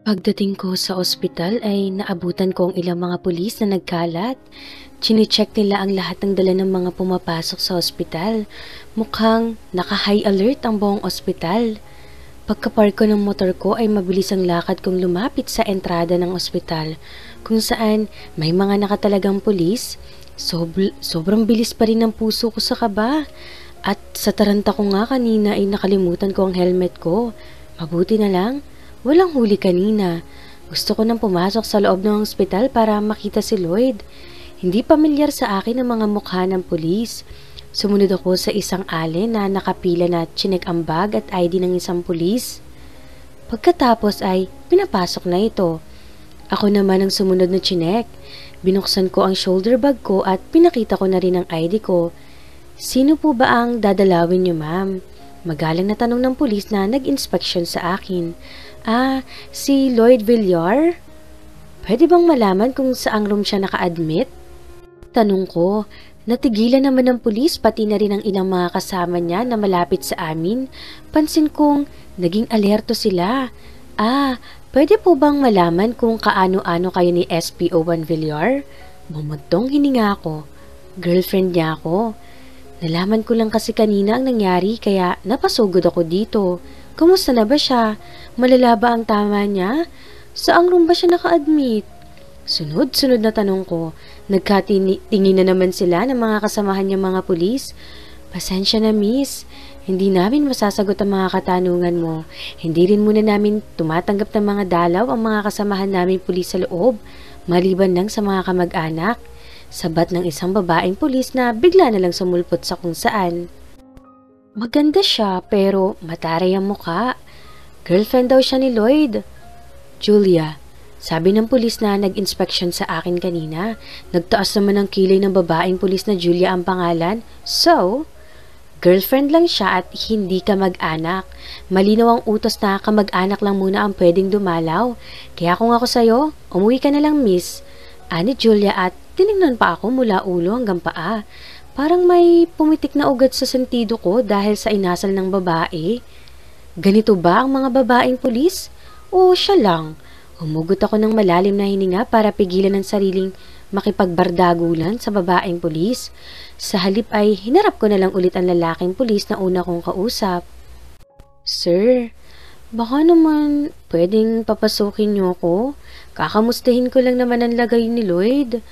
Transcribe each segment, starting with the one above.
Pagdating ko sa ospital ay naabutan ko ang ilang mga pulis na nagkalat. Chine-check nila ang lahat ng dala ng mga pumapasok sa ospital. Mukhang naka-high alert ang buong ospital. Pagkapark ko ng motor ko ay mabilis ang lakad kong lumapit sa entrada ng ospital kung saan may mga nakatalagang pulis. Sobrang bilis pa rin ng puso ko sa kaba. At sa taranta ko nga kanina ay nakalimutan ko ang helmet ko. Mabuti na lang. Walang huli kanina. Gusto ko nang pumasok sa loob ng ospital para makita si Lloyd. Hindi pamilyar sa akin ang mga mukha ng pulis. Sumunod ako sa isang allen na nakapila na chinek ang bag at ID ng isang pulis. Pagkatapos ay pinapasok na ito. Ako naman ang sumunod na chinek. Binuksan ko ang shoulder bag ko at pinakita ko na rin ang ID ko. Sino po ba ang dadalawin niyo, ma'am? Magalang na tanong ng pulis na nag-inspection sa akin. Si Lloyd Villar? Pwede bang malaman kung saang room siya naka-admit? Tanong ko, natigilan naman ng pulis pati na rin ang ilang mga kasama niya na malapit sa amin. Pansin kong naging alerto sila. Pwede po bang malaman kung kaano-ano kayo ni SPO1 Villar? Bumutong hininga ko. Girlfriend niya ako. Nalaman ko lang kasi kanina ang nangyari kaya napasugod ako dito. Kumusta na ba siya? Malala ba ang tama niya? Saang room ba siya naka-admit? Sunod-sunod na tanong ko. Nagkatingin na naman sila ng mga kasamahan niyang mga pulis. Pasensya na, miss. Hindi namin masasagot ang mga katanungan mo. Hindi rin muna namin tumatanggap ng mga dalaw ang mga kasamahan namin pulis sa loob. Maliban lang sa mga kamag-anak. Sabat ng isang babaeng pulis na bigla na lang sumulpot sa kung saan. Maganda siya pero mataray ang mukha. Girlfriend daw siya ni Lloyd. Julia, sabi ng pulis na nag-inspection sa akin kanina. Nagtaas naman ang kilay ng babaeng pulis na Julia ang pangalan. So, girlfriend lang siya at hindi kamag-anak. Malinaw ang utos na kamag-anak lang muna ang pwedeng dumalaw. Kaya kung ako sa'yo, umuwi ka na lang, miss. Ani Julia at tinignan pa ako mula ulo hanggang paa. Parang may pumitik na ugat sa sentido ko dahil sa inasal ng babae. Ganito ba ang mga babaeng pulis? O siya lang? Humugot ako ng malalim na hininga para pigilan ang sariling makipagbardagulan sa babaeng pulis. Sa halip ay hinarap ko na lang ulit ang lalaking pulis na una kong kausap. Sir, baka naman pwedeng papasukin niyo ako? Kakamustahin ko lang naman ang lagay ni Lloyd.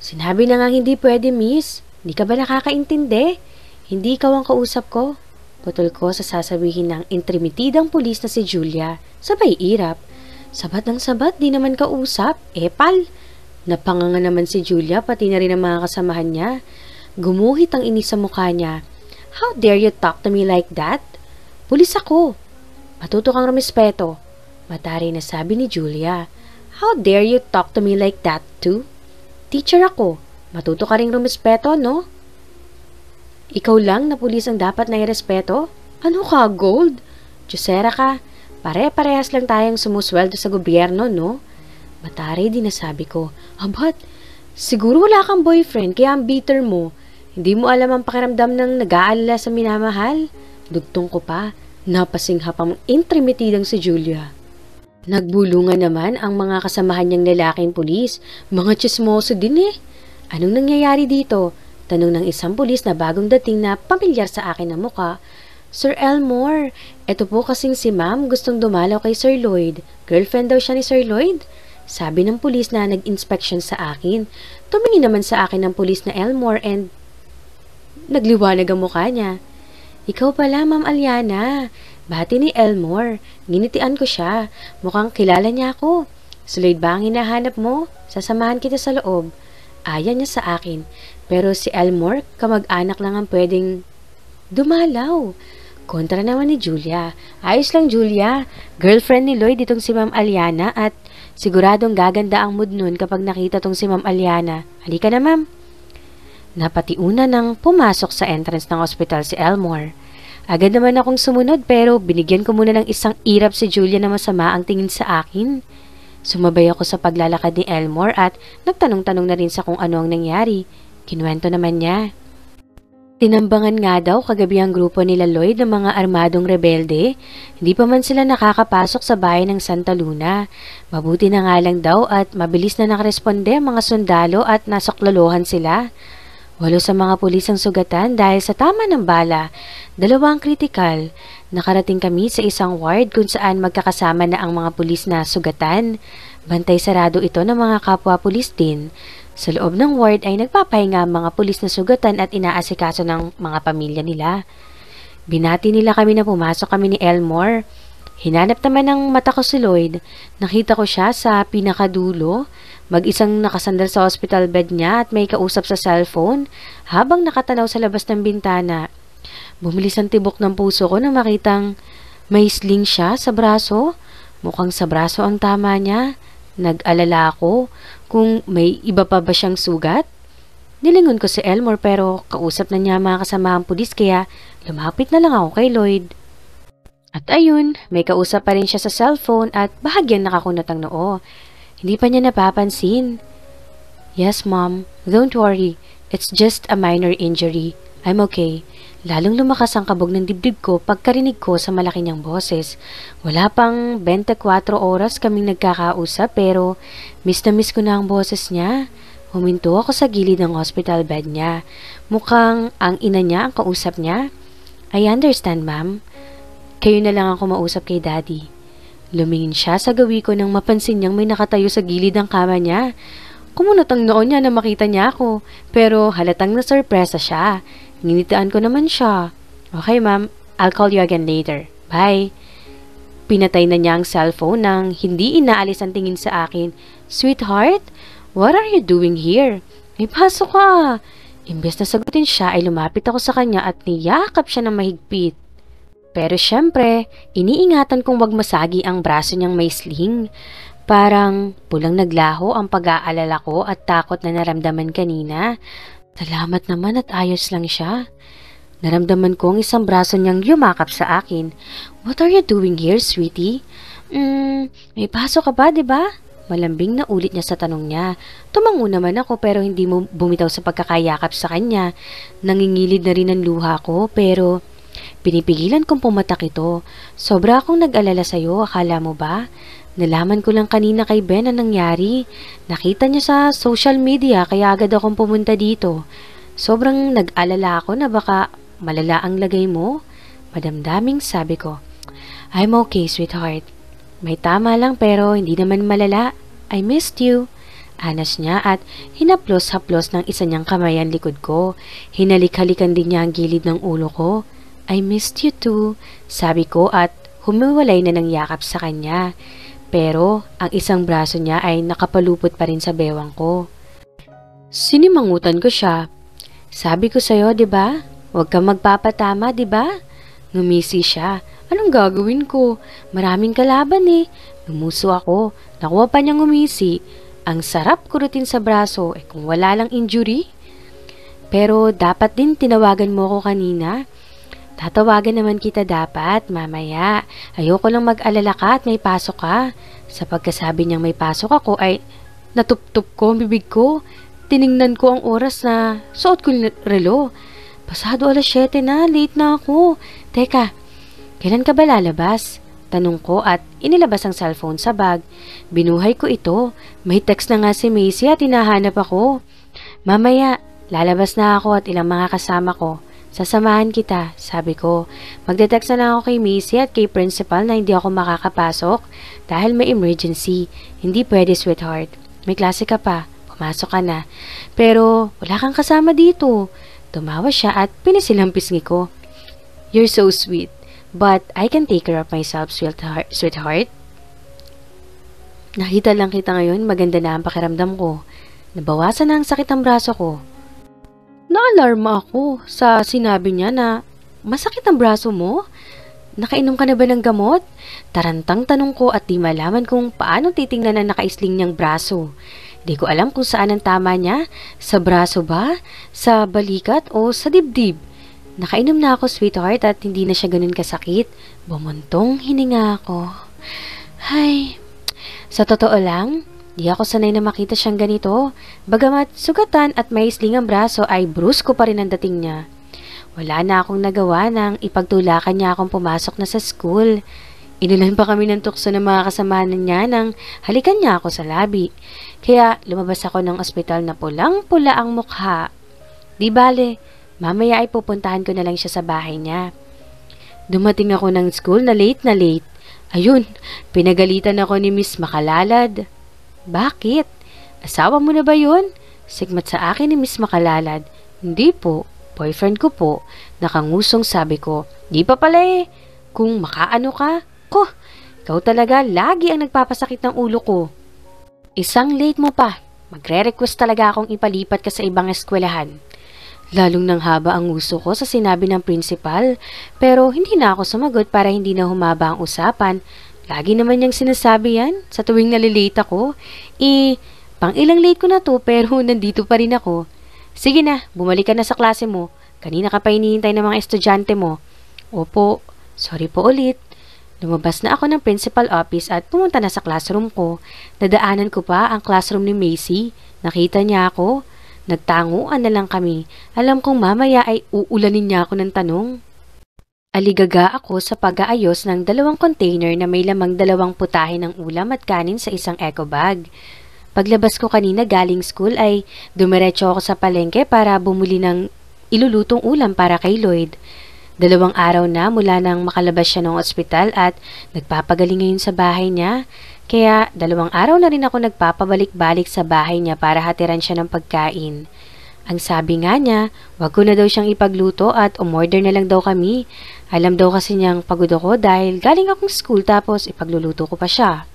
Sinabi na nga hindi pwede, miss. Hindi ka ba nakakaintindi? Hindi ikaw ang kausap ko. Putol ko sa sasabihin ng intrimitidang pulis na si Julia. Sabay irap. Sabat ng sabat, di naman kausap. Epal. Napanganga naman si Julia, pati na rin ang mga kasamahan niya. Gumuhit ang inis sa mukha niya. How dare you talk to me like that? Pulis ako. Matuto kang rumispeto. Matari na sabi ni Julia. How dare you talk to me like that too? Teacher ako. Matuto ka ring rumispeto, no? Ikaw lang na pulis ang dapat na irespeto? Ano ka, Gold? Diyosera ka. Pare-parehas lang tayong sumusweldo sa gobyerno, no? Matari din nasabi ko. Abat, siguro wala kang boyfriend kaya ang bitter mo. Hindi mo alam ang pakiramdam ng nag-aalala sa minamahal. Dugtong ko pa. Napasinghap ang intrimitidang si Julia. Nagbulungan naman ang mga kasamahan niyang lalaking pulis. Mga tsismoso din eh. Anong nangyayari dito? Tanong ng isang pulis na bagong dating na pamilyar sa akin na muka. Sir Elmore, eto po kasing si ma'am gustong dumalaw kay Sir Lloyd. Girlfriend daw siya ni Sir Lloyd? Sabi ng pulis na nag-inspection sa akin. Tumingin naman sa akin ng pulis na Elmore and nagliwanag ang mukha niya. Ikaw pala, Ma'am Aliana. Bati ni Elmore. Ginitian ko siya. Mukhang kilala niya ako. Si Lloyd ba ang hinahanap mo? Sasamahan kita sa loob. Ayaw niya sa akin. Pero si Elmore, kamag-anak lang ang pwedeng dumalaw. Kontra naman ni Julia. Ayos lang, Julia. Girlfriend ni Lloyd itong si Ma'am Aliana at siguradong gaganda ang mood nun kapag nakita tong si Ma'am Aliana. Halika na, ma'am. Napatiuna nang pumasok sa entrance ng ospital si Elmore. Agad naman akong sumunod pero binigyan ko muna ng isang irap si Julia na masama ang tingin sa akin. Sumabay ako sa paglalakad ni Elmore at nagtanong-tanong na rin sa kung ano ang nangyari. Kinuwento naman niya. Tinambangan nga daw kagabi ang grupo nila Lloyd ng mga armadong rebelde. Hindi pa man sila nakakapasok sa bayan ng Santa Luna. Mabuti na nga lang daw at mabilis na nakaresponde ang mga sundalo at nasaklolohan sila. 8 sa mga pulis ang sugatan dahil sa tama ng bala. 2 ang kritikal. Nakarating kami sa isang ward kung saan magkakasama na ang mga pulis na sugatan. Bantay sarado ito ng mga kapwa pulis din. Sa loob ng ward ay nagpapahinga ang mga pulis na sugatan at inaasikaso ng mga pamilya nila. Binati nila kami na pumasok kami ni Elmore. Hinanap naman ng mata ko si Lloyd. Nakita ko siya sa pinakadulo, mag-isang nakasandal sa hospital bed niya at may kausap sa cellphone habang nakatanaw sa labas ng bintana. Bumilis ang tibok ng puso ko nang makitang may sling siya sa braso. Mukhang sa braso ang tama niya. Nag-alala ako kung may iba pa ba siyang sugat. Nilingon ko si Elmore pero kausap na niya mga kasamahang pulis kaya lumapit na lang ako kay Lloyd. At ayun, may kausap pa rin siya sa cellphone at bahagyang nakakunot ang noo. Hindi pa niya napapansin. Yes, Mom. Don't worry. It's just a minor injury. I'm okay. Lalong lumakas ang kabog ng dibdib ko pagkarinig ko sa malaki niyang boses. Wala pang 24 oras kaming nagkakausap pero miss na miss ko na ang boses niya. Huminto ako sa gilid ng hospital bed niya. Mukhang ang ina niya ang kausap niya. I understand, Ma'am. Kayo na lang ako mausap kay Daddy. Lumingin siya sa gawi ko nang mapansin niyang may nakatayo sa gilid ng kama niya. Kumunot ang noo niya na makita niya ako, pero halatang na-surpresa siya. Nginitian ko naman siya. Okay, Ma'am. I'll call you again later. Bye. Pinatay na niya ang cellphone nang hindi inaalis ang tingin sa akin. Sweetheart, what are you doing here? May pasok ka. Imbes na sagutin siya ay lumapit ako sa kanya at niyakap siya ng mahigpit. Pero syempre, iniingatan kong wag masagi ang braso niyang may sling. Parang pulang naglaho ang pag-aalala ko at takot na naramdaman kanina. Salamat naman at ayos lang siya. Naramdaman ko ang isang braso niyang yumakap sa akin. What are you doing here, sweetie? May pasok ka ba, diba? Malambing na ulit niya sa tanong niya. Tumango naman ako pero hindi mo bumitaw sa pagkakayakap sa kanya. Nangingilid na rin ang luha ko pero pinipigilan kong pumatak ito. Sobra akong nag-alala sa'yo, akala mo ba? Nalaman ko lang kanina kay Ben ang nangyari. Nakita niya sa social media kaya agad akong pumunta dito. Sobrang nag-alala ako na baka malala ang lagay mo. Madamdaming sabi ko. I'm okay, sweetheart. May tama lang pero hindi naman malala. I missed you. Anas niya at hinaplos-haplos ng isa niyang kamay ang likod ko. Hinalik-halikan din niya ang gilid ng ulo ko. I missed you too, sabi ko at humiwalay na ng yakap sa kanya. Pero ang isang braso niya ay nakapalupot pa rin sa bewang ko. Sinimangutan ko siya. Sabi ko sa'yo, diba? Huwag kang magpapatama, diba? Ngumisi siya. Anong gagawin ko? Maraming kalaban eh. Lumuso ako. Nakuha pa niyang ngumisi. Ang sarap kurutin sa braso kung wala lang injury. Pero dapat din tinawagan mo ko kanina. Tatawagan naman kita dapat, mamaya. Ayoko lang mag-alala ka at may pasok ka. Sa pagkasabi niyang may pasok ako ay natup-tup ko ang bibig ko. Tiningnan ko ang oras na suot ko yung relo. Pasado 7:00 na, late na ako. Teka, kailan ka ba lalabas? Tanong ko at inilabas ang cellphone sa bag. Binuhay ko ito. May text na nga si Macy at hinahanap ako. Mamaya, lalabas na ako at ilang mga kasama ko. Sasamahan kita, sabi ko. Magde-text na lang ako kay Macy at kay principal na hindi ako makakapasok dahil may emergency. Hindi pwede, sweetheart. May klase ka pa. Pumasok ka na. Pero wala kang kasama dito. Tumawa siya at pinisilang pisngi ko. You're so sweet. But I can take care of myself, sweetheart. Nakita lang kita ngayon, maganda na ang pakiramdam ko. Nabawasan na ang sakit ng braso ko. Naalarma ako sa sinabi niya na masakit ang braso mo? Nakainom ka na ba ng gamot? Tarantang tanong ko at di malaman kung paano titingnan ang nakaisling niyang braso. Di ko alam kung saan ang tama niya. Sa braso ba? Sa balikat o sa dibdib? Nakainom na ako, sweetheart, at hindi na siya ganun kasakit. Bumuntong hininga ako. Hay, sa totoo lang, di ako sanay na makita siyang ganito. Bagamat sugatan at may isling ang braso ay brusko pa rin ang dating niya. Wala na akong nagawa nang ipagtulakan niya akong pumasok na sa school. Inulan pa kami ng tukso ng mga kasamahan niya nang halikan niya ako sa labi. Kaya lumabas ako ng ospital na pulang-pula ang mukha. Di bale, mamaya ay pupuntahan ko na lang siya sa bahay niya. Dumating ako ng school na late na late. Ayun, pinagalitan ako ni Miss Makalalad. Bakit? Asawa mo na ba yun? Sigmat sa akin ni Miss Makalalad. Hindi po, boyfriend ko po. Nakangusong sabi ko. Di pa pala eh. Kung makaano ka, ko, ikaw talaga lagi ang nagpapasakit ng ulo ko. Isang late mo pa. Magre-request talaga akong ipalipat ka sa ibang eskwelahan. Lalong nang haba ang uso ko sa sinabi ng principal, pero hindi na ako sumagot para hindi na humaba ang usapan. Lagi naman niyang sinasabi yan sa tuwing nalilate ako. Pang ilang late ko na to pero nandito pa rin ako. Sige na, bumalik ka na sa klase mo. Kanina ka pa hinihintay ng mga estudyante mo. Opo, sorry po ulit. Lumabas na ako ng principal office at pumunta na sa classroom ko. Nadaanan ko pa ang classroom ni Macy. Nakita niya ako. Nagtanguan na lang kami. Alam kong mamaya ay uulanin niya ako ng tanong. Aligaga ako sa pag-aayos ng 2 container na may lamang 2 putahe ng ulam at kanin sa isang eco bag. Paglabas ko kanina galing school ay dumiretso ako sa palengke para bumili ng ilulutong ulam para kay Lloyd. 2 araw na mula nang makalabas siya ng ospital at nagpapagaling ngayon sa bahay niya. Kaya 2 araw na rin ako nagpapabalik-balik sa bahay niya para hatiran siya ng pagkain. Ang sabi nga niya, wag ko na daw siyang ipagluto at umorder na lang daw kami. Alam daw kasi niyang pagod ako dahil galing akong school tapos ipagluluto ko pa siya.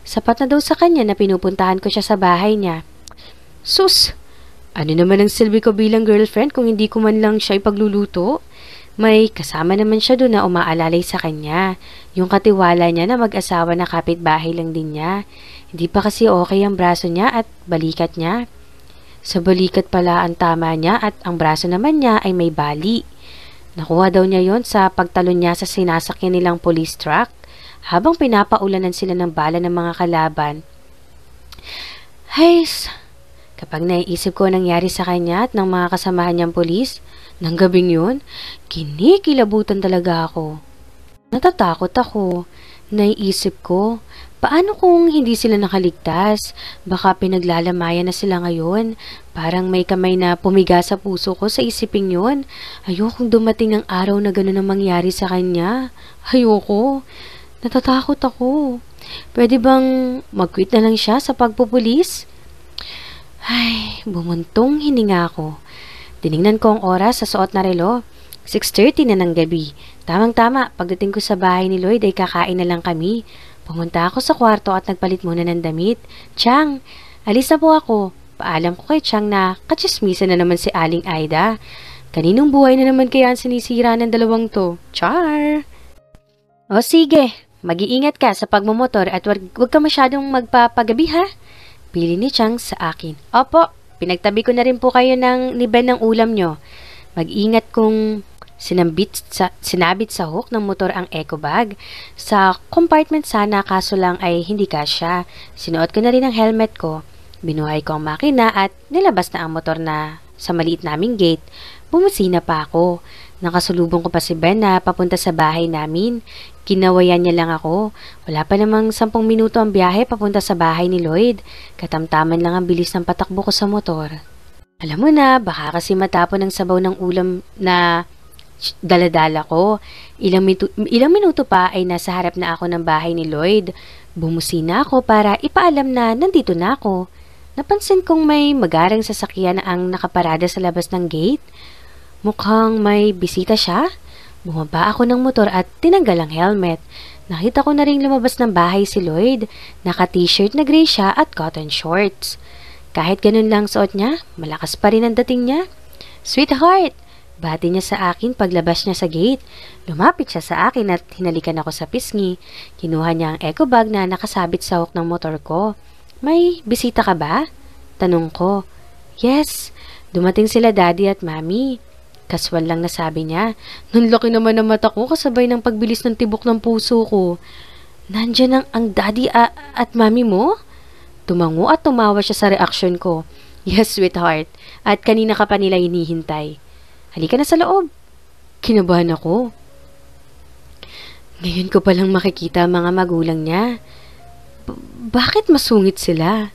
Sapat na daw sa kanya na pinupuntahan ko siya sa bahay niya. Sus! Ano naman ang silbi ko bilang girlfriend kung hindi ko man lang siya ipagluluto? May kasama naman siya doon na umaalalay sa kanya. Yung katiwala niya na mag-asawa na kapitbahay lang din niya. Hindi pa kasi okay ang braso niya at balikat niya. Sa balikat pala ang tama niya at ang braso naman niya ay may bali. Nakuha daw niya yon sa pagtalon niya sa sinasakyan nilang police truck habang pinapaulanan sila ng bala ng mga kalaban. Hays! Kapag naiisip ko nangyari sa kanya at ng mga kasamahan niyang pulis, nang gabing yun, kinikilabutan talaga ako. Natatakot ako. Naiisip ko, paano kung hindi sila nakaligtas? Baka pinaglalamayan na sila ngayon. Parang may kamay na pumiga sa puso ko sa isiping yun. Ayokong dumating ang araw na gano'n ang mangyari sa kanya. Ayoko. Natatakot ako. Pwede bang mag-quit na lang siya sa pagpupulis? Ay, bumuntong hininga ako. Tiningnan ko ang oras sa suot na relo. 6:30 na ng gabi. Tamang-tama, pagdating ko sa bahay ni Lloyd ay kakain na lang kami. Pumunta ako sa kwarto at nagpalit muna ng damit. Chang, alis na po ako. Paalam ko kay Chang na katsismisa na naman si Aling Aida. Kaninong buhay na naman kaya ang sinisira ng 2 to? Char! O sige, mag-iingat ka sa pagmumotor at wag ka masyadong magpapagabi ha? Pili ni Chang sa akin. Opo, pinagtabi ko na rin po kayo ng niben ng ulam nyo. Mag-ingat kung sinabit sa hook ng motor ang eco bag. Sa compartment sana kaso lang ay hindi kasya. Sinuot ko na rin ang helmet ko. Binuhay ko ang makina at nilabas na ang motor na sa maliit naming gate. Bumusina pa ako. Nakasulubong ko pa si Ben na papunta sa bahay namin. Kinawayan niya lang ako. Wala pa namang 10 minuto ang biyahe papunta sa bahay ni Lloyd. Katamtaman lang ang bilis ng patakbo ko sa motor. Alam mo na, baka kasi matapon ng sabaw ng ulam na daladala ko. Ilang minuto pa ay nasa harap na ako ng bahay ni Lloyd. Bumusina ako para ipaalam na nandito na ako. Napansin kong may magarang sasakyan ang nakaparada sa labas ng gate. Mukhang may bisita siya. Bumaba ako ng motor at tinanggal ang helmet. Nakita ko na rin lumabas ng bahay si Lloyd. Naka-t-shirt na gray siya at cotton shorts. Kahit ganun lang suot niya, malakas pa rin ang dating niya. Sweetheart! Bati niya sa akin paglabas niya sa gate. Lumapit siya sa akin at hinalikan ako sa pisngi. Kinuha niya ang eco bag na nakasabit sa hook ng motor ko. May bisita ka ba? Tanong ko. Yes, dumating sila daddy at mommy. Kaswal lang nasabi niya. Nanlaki naman ang mata ko kasabay ng pagbilis ng tibok ng puso ko. Nandyan ang daddy at mommy mo? Tumango at tumawa siya sa reaksyon ko. Yes, sweetheart. At kanina ka pa nila hinihintay. Halika na sa loob. Kinabahan ako. Ngayon ko palang makikita ang mga magulang niya. Bakit masungit sila?